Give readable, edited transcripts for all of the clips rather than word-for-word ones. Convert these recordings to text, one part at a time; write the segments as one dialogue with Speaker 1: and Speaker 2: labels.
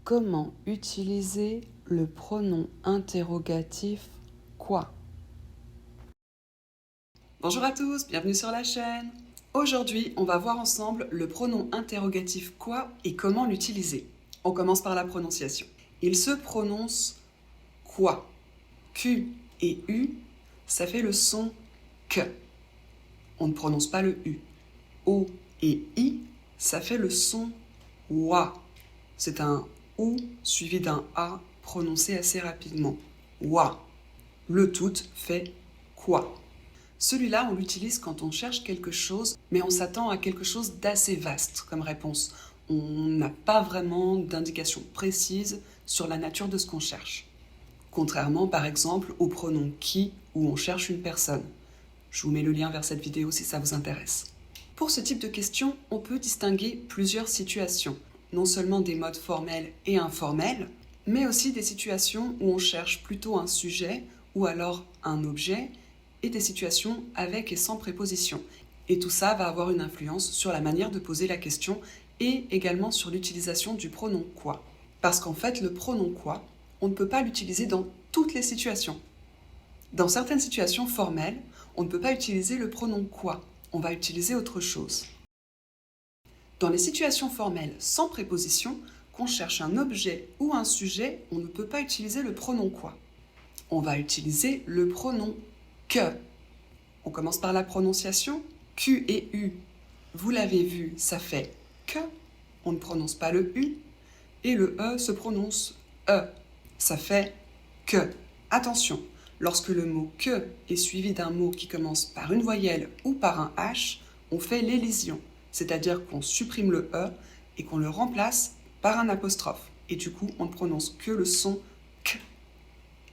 Speaker 1: Comment utiliser le pronom interrogatif quoi?
Speaker 2: Bonjour à tous, bienvenue sur la chaîne. Aujourd'hui, on va voir ensemble le pronom interrogatif quoi et comment l'utiliser. On commence par la prononciation. Il se prononce quoi. Q et U, ça fait le son que. On ne prononce pas le U. O et I, ça fait le son wa. C'est un OU suivi d'un A prononcé assez rapidement. Wa. Le tout fait quoi. Celui-là, on l'utilise quand on cherche quelque chose, mais on s'attend à quelque chose d'assez vaste comme réponse. On n'a pas vraiment d'indication précise sur la nature de ce qu'on cherche. Contrairement, par exemple, au pronom qui, où on cherche une personne. Je vous mets le lien vers cette vidéo si ça vous intéresse. Pour ce type de question, on peut distinguer plusieurs situations. Non seulement des modes formels et informels, mais aussi des situations où on cherche plutôt un sujet ou alors un objet, et des situations avec et sans préposition. Et tout ça va avoir une influence sur la manière de poser la question et également sur l'utilisation du pronom quoi. Parce qu'en fait, le pronom quoi, on ne peut pas l'utiliser dans toutes les situations. Dans certaines situations formelles, on ne peut pas utiliser le pronom quoi, on va utiliser autre chose. Dans les situations formelles sans préposition, qu'on cherche un objet ou un sujet, on ne peut pas utiliser le pronom quoi. On va utiliser le pronom que. On commence par la prononciation. Q et U, vous l'avez vu, ça fait que. On ne prononce pas le U. Et le E se prononce E. Ça fait que. Attention, lorsque le mot que est suivi d'un mot qui commence par une voyelle ou par un H, on fait l'élision. C'est-à-dire qu'on supprime le E et qu'on le remplace par un apostrophe. Et du coup, on ne prononce que le son K.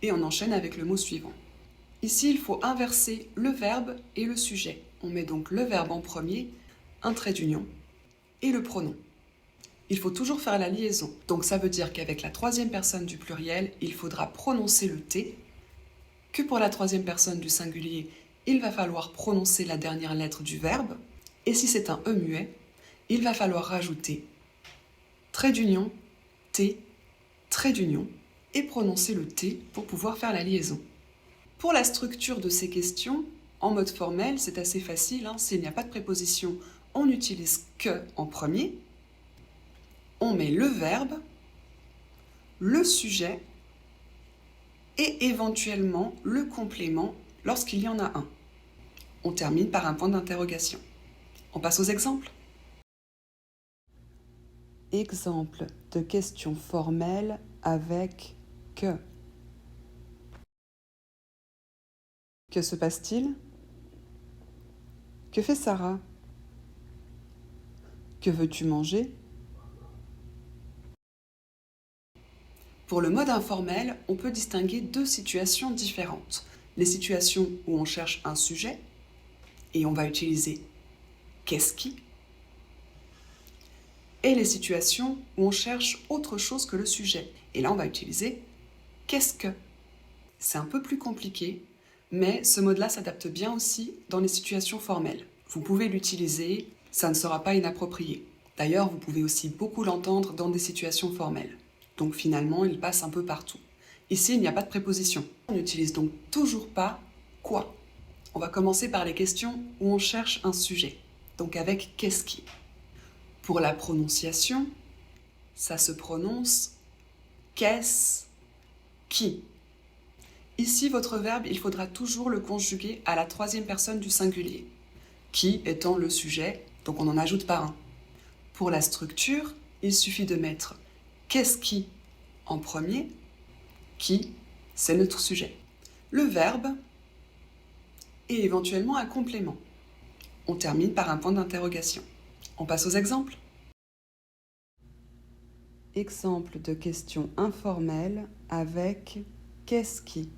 Speaker 2: Et on enchaîne avec le mot suivant. Ici, il faut inverser le verbe et le sujet. On met donc le verbe en premier, un trait d'union, et le pronom. Il faut toujours faire la liaison. Donc ça veut dire qu'avec la troisième personne du pluriel, il faudra prononcer le T, que pour la troisième personne du singulier, il va falloir prononcer la dernière lettre du verbe, et si c'est un E muet, il va falloir rajouter trait d'union, T, trait d'union, et prononcer le T pour pouvoir faire la liaison. Pour la structure de ces questions, en mode formel, c'est assez facile. S'il n'y a pas de préposition, on n'utilise que en premier. On met le verbe, le sujet et éventuellement le complément lorsqu'il y en a un. On termine par un point d'interrogation. On passe aux exemples.
Speaker 1: Exemple de question formelle avec que. Que se passe-t-il? Que fait Sarah? Que veux-tu manger?
Speaker 2: Pour le mode informel, on peut distinguer deux situations différentes. Les situations où on cherche un sujet, et on va utiliser qu'est-ce qui, et les situations où on cherche autre chose que le sujet. Et là, on va utiliser qu'est-ce que. C'est un peu plus compliqué, mais ce mode-là s'adapte bien aussi dans les situations formelles. Vous pouvez l'utiliser, ça ne sera pas inapproprié. D'ailleurs, vous pouvez aussi beaucoup l'entendre dans des situations formelles. Donc finalement, il passe un peu partout. Ici, il n'y a pas de préposition. On n'utilise donc toujours pas quoi. On va commencer par les questions où on cherche un sujet. Donc avec qu'est-ce qui. Pour la prononciation, ça se prononce qu'est-ce qui. Ici, votre verbe, il faudra toujours le conjuguer à la troisième personne du singulier, qui étant le sujet, donc on n'en ajoute pas un. Pour la structure, il suffit de mettre qu'est-ce qui en premier, qui, c'est notre sujet. Le verbe et éventuellement un complément. On termine par un point d'interrogation. On passe aux exemples.
Speaker 1: Exemple de question informelle avec qu'est-ce qui.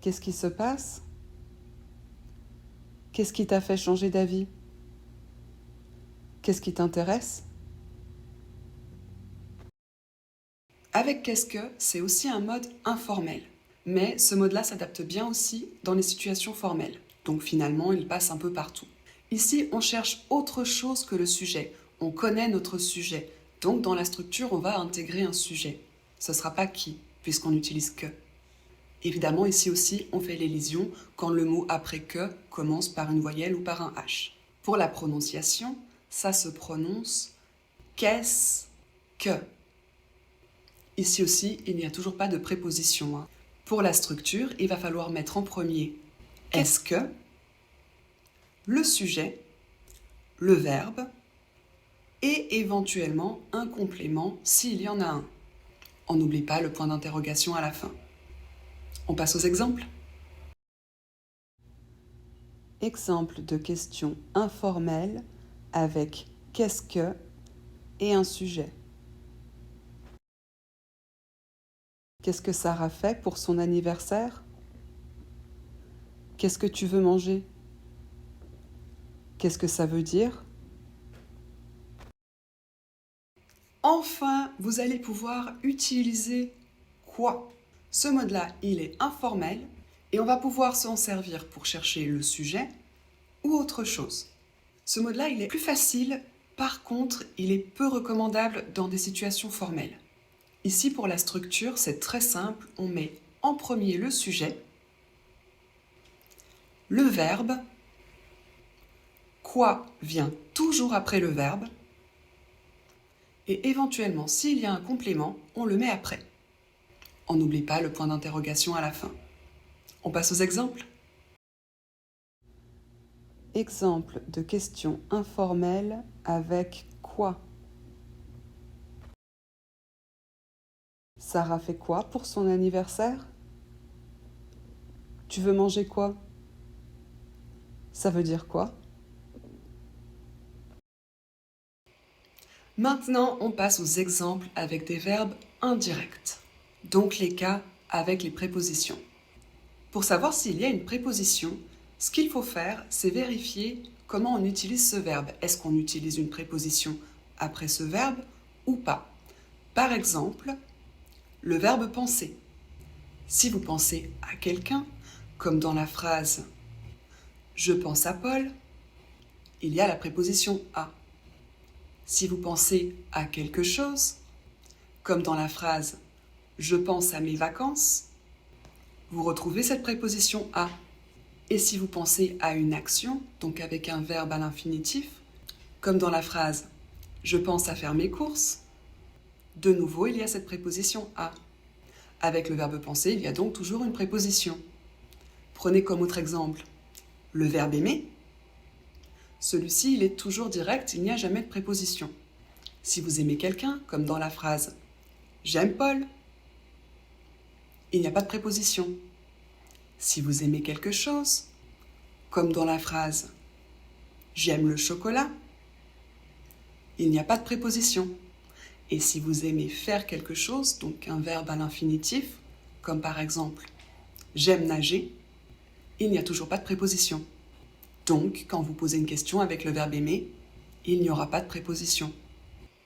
Speaker 1: Qu'est-ce qui se passe? Qu'est-ce qui t'a fait changer d'avis? Qu'est-ce qui t'intéresse?
Speaker 2: Avec qu'est-ce que, c'est aussi un mode informel. Mais ce mode-là s'adapte bien aussi dans les situations formelles. Donc finalement, il passe un peu partout. Ici, on cherche autre chose que le sujet. on connaît notre sujet. Donc dans la structure, on va intégrer un sujet. Ce ne sera pas qui, puisqu'on n'utilise que. Évidemment, ici aussi, on fait l'élision quand le mot après que commence par une voyelle ou par un H. Pour la prononciation, ça se prononce qu'est-ce que. Ici aussi, il n'y a toujours pas de préposition. Pour la structure, il va falloir mettre en premier est-ce que, le sujet, le verbe et éventuellement un complément s'il y en a un. On n'oublie pas le point d'interrogation à la fin. On passe aux exemples.
Speaker 1: Exemple de question informelle avec qu'est-ce que et un sujet. Qu'est-ce que Sarah fait pour son anniversaire? Qu'est-ce que tu veux manger? Qu'est-ce que ça veut dire?
Speaker 2: Enfin, vous allez pouvoir utiliser quoi. Ce mode-là, il est informel et on va pouvoir s'en servir pour chercher le sujet ou autre chose. Ce mode-là, il est plus facile, par contre, il est peu recommandable dans des situations formelles. Ici, pour la structure, c'est très simple, on met en premier le sujet, le verbe, quoi vient toujours après le verbe, et éventuellement, s'il y a un complément, on le met après. On n'oublie pas le point d'interrogation à la fin. On passe aux exemples.
Speaker 1: Exemple de question informelle avec quoi? Sarah fait quoi pour son anniversaire? Tu veux manger quoi? Ça veut dire quoi?
Speaker 2: Maintenant, on passe aux exemples avec des verbes indirects, donc les cas avec les prépositions. Pour savoir s'il y a une préposition, ce qu'il faut faire, c'est vérifier comment on utilise ce verbe. Est-ce qu'on utilise une préposition après ce verbe ou pas? Par exemple, le verbe penser. Si vous pensez à quelqu'un, comme dans la phrase « Je pense à Paul », il y a la préposition « à ». Si vous pensez à quelque chose, comme dans la phrase « Je pense à mes vacances », vous retrouvez cette préposition « à ». Et si vous pensez à une action, donc avec un verbe à l'infinitif, comme dans la phrase « Je pense à faire mes courses », de nouveau, il y a cette préposition « à ». Avec le verbe penser, il y a donc toujours une préposition. Prenez comme autre exemple le verbe aimer. Celui-ci, il est toujours direct, il n'y a jamais de préposition. Si vous aimez quelqu'un, comme dans la phrase « J'aime Paul », il n'y a pas de préposition. Si vous aimez quelque chose, comme dans la phrase « J'aime le chocolat », il n'y a pas de préposition. Et si vous aimez faire quelque chose, donc un verbe à l'infinitif, comme par exemple « J'aime nager », il n'y a toujours pas de préposition. Donc, quand vous posez une question avec le verbe aimer, il n'y aura pas de préposition.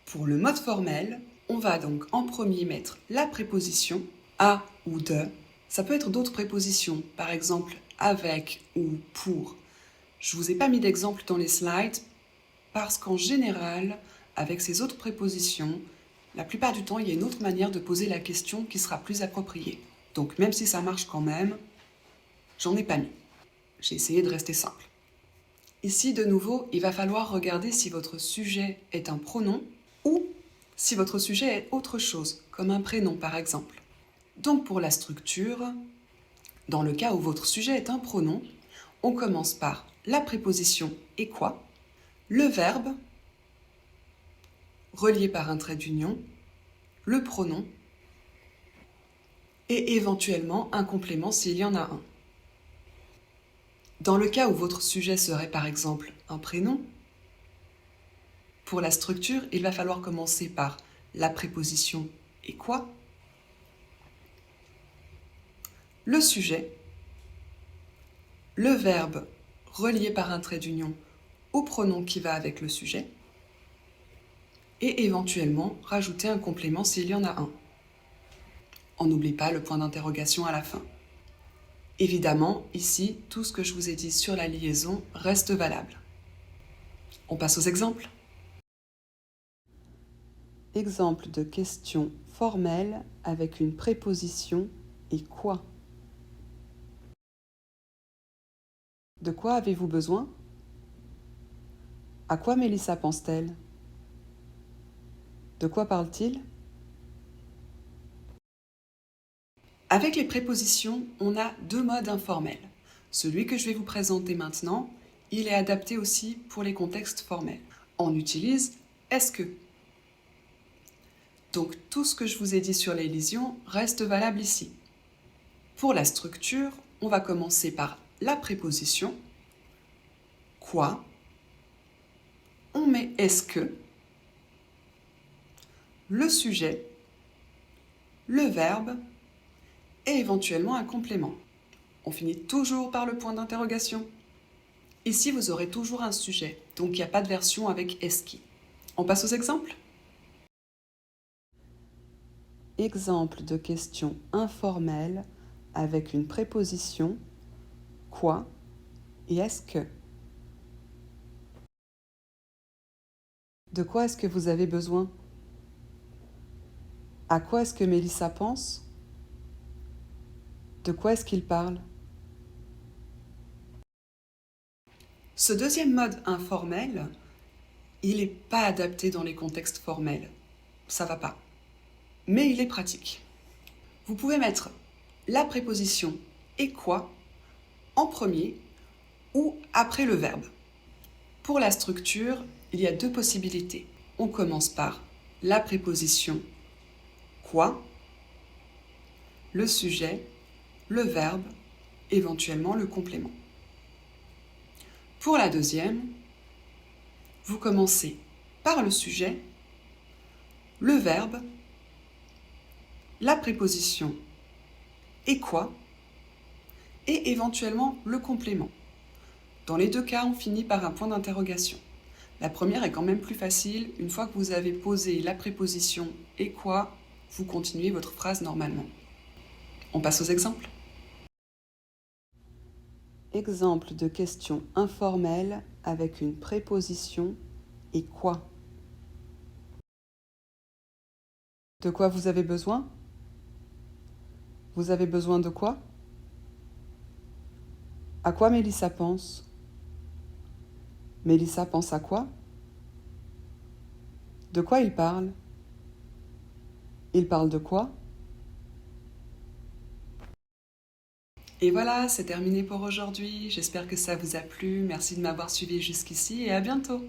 Speaker 2: Pour le mode formel, on va donc en premier mettre la préposition à ou de. Ça peut être d'autres prépositions, par exemple avec ou pour. Je ne vous ai pas mis d'exemple dans les slides parce qu'en général, avec ces autres prépositions, la plupart du temps, il y a une autre manière de poser la question qui sera plus appropriée. Donc même si ça marche quand même, j'en ai pas mis. J'ai essayé de rester simple. Ici, de nouveau, il va falloir regarder si votre sujet est un pronom ou si votre sujet est autre chose, comme un prénom par exemple. Donc pour la structure, dans le cas où votre sujet est un pronom, on commence par la préposition « et quoi », le verbe, relié par un trait d'union, le pronom et éventuellement un complément s'il y en a un. Dans le cas où votre sujet serait par exemple un prénom, pour la structure, il va falloir commencer par la préposition « et quoi », le sujet, le verbe relié par un trait d'union au pronom qui va avec le sujet et éventuellement rajouter un complément s'il y en a un. On n'oublie pas le point d'interrogation à la fin. Évidemment, ici, tout ce que je vous ai dit sur la liaison reste valable. On passe aux exemples.
Speaker 1: Exemple de question formelle avec une préposition et quoi. De quoi avez-vous besoin? À quoi Mélissa pense-t-elle? De quoi parle-t-il?
Speaker 2: Avec les prépositions, on a deux modes informels. Celui que je vais vous présenter maintenant, il est adapté aussi pour les contextes formels. On utilise « est-ce que ». Donc tout ce que je vous ai dit sur l'élision reste valable ici. Pour la structure, on va commencer par la préposition « quoi ». On met « est-ce que », le sujet, le verbe et éventuellement un complément. On finit toujours par le point d'interrogation. Ici, vous aurez toujours un sujet, donc il n'y a pas de version avec « est-ce qui ». On passe aux exemples?
Speaker 1: Exemple de question informelle avec une préposition quoi et est-ce que. De quoi est-ce que vous avez besoin? À quoi est-ce que Mélissa pense? De quoi est-ce qu'il parle?
Speaker 2: Ce deuxième mode informel, il n'est pas adapté dans les contextes formels. Ça va pas. Mais il est pratique. Vous pouvez mettre la préposition « et quoi » en premier ou après le verbe. Pour la structure, il y a deux possibilités. On commence par la préposition « quoi », le sujet, le verbe, éventuellement le complément. Pour la deuxième, vous commencez par le sujet, le verbe, la préposition « et quoi » et éventuellement le complément. Dans les deux cas, on finit par un point d'interrogation. La première est quand même plus facile. Une fois que vous avez posé la préposition « et quoi », vous continuez votre phrase normalement. On passe aux exemples.
Speaker 1: Exemple de question informelle avec une préposition et quoi. De quoi vous avez besoin? Vous avez besoin de quoi? À quoi Mélissa pense? Mélissa pense à quoi? De quoi il parle? Il parle de quoi?
Speaker 2: Et voilà, c'est terminé pour aujourd'hui. J'espère que ça vous a plu. Merci de m'avoir suivi jusqu'ici et à bientôt.